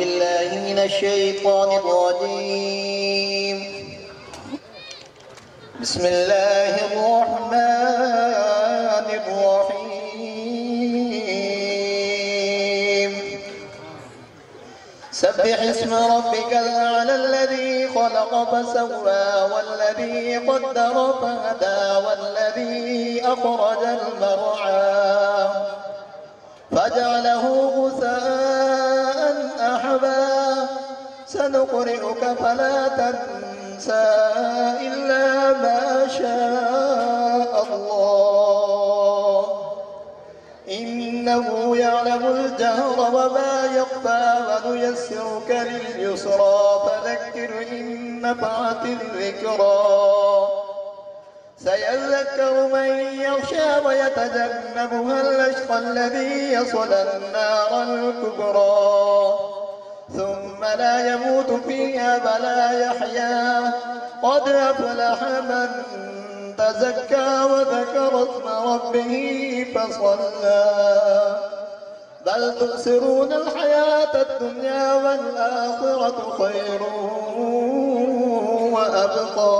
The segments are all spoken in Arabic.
بالله من الشيطان الرجيم. بسم الله الرحمن الرحيم. سبح اسم ربك الأعلى الذي خلق فسوى والذي قدر فهدى والذي أخرج المرعى فجعله غثاء أحوى سنقرئك فلا تنسى إلا ما شاء الله إنه يعلم الجهر وما يخفى ونيسرك لليسرى فذكر إن نفعت الذكرى سيذكر من يخشى ويتجنبها الأشقى الذي يصلى النار الكبرى ثم لا يموت فيها ولا يحيا قد أفلح من تزكى وذكر اسم ربه فصلى بل تؤثرون الحياة الدنيا والآخرة خير وأبقى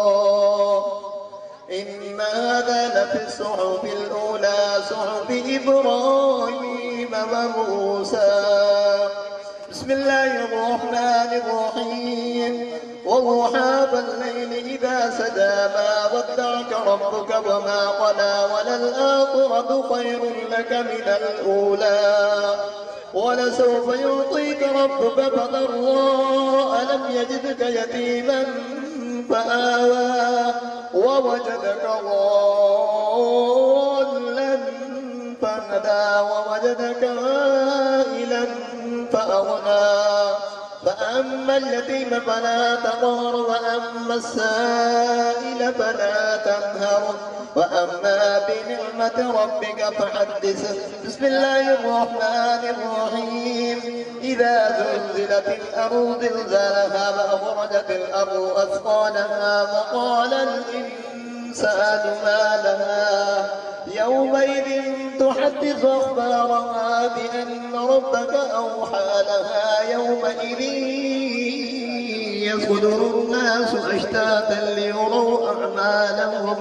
إن هذا لفي الصحف الأولى صحف إبراهيم وموسى. بسم الله الرحمن الرحيم. والضحى والليل إذا سجى ما ودعك ربك وما قلى وللآخرة خير لك من الأولى ولسوف يعطيك ربك فترضى ألم يجدك يتيما فآوى ووجدك ضالا فهدى ووجدك عائلا فأغنى فأما اليتيم فلا تقهر وأما السائل فلا تنهر وأما بنعمة ربك فحدث. بسم الله الرحمن الرحيم. إذا زلزلت الأرض زلزالها وأخرجت الأرض أثقالها وقال الإنسان ما لها يومئذ تحدث أخبارها بأن ربك أوحى لها يومئذ يصدر الناس أشتاتا ليروا أعمالهم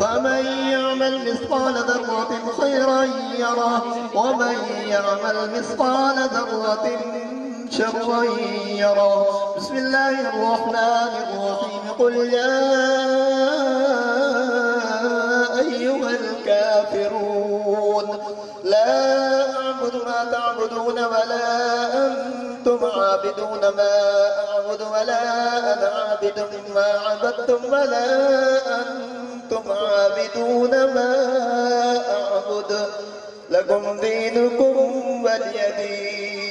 فمن يعمل مثقال ذرة خيرا يره ومن يعمل مثقال ذرة شرا يره. بسم الله الرحمن الرحيم. قل يا أيها الكافرون لا أعبد ما تعبدون ولا أنتم عابدون ما أعبد ولا أنا عابد ما عبدتم ولا أنتم عابدون ما أعبد لكم دينكم ولي دين.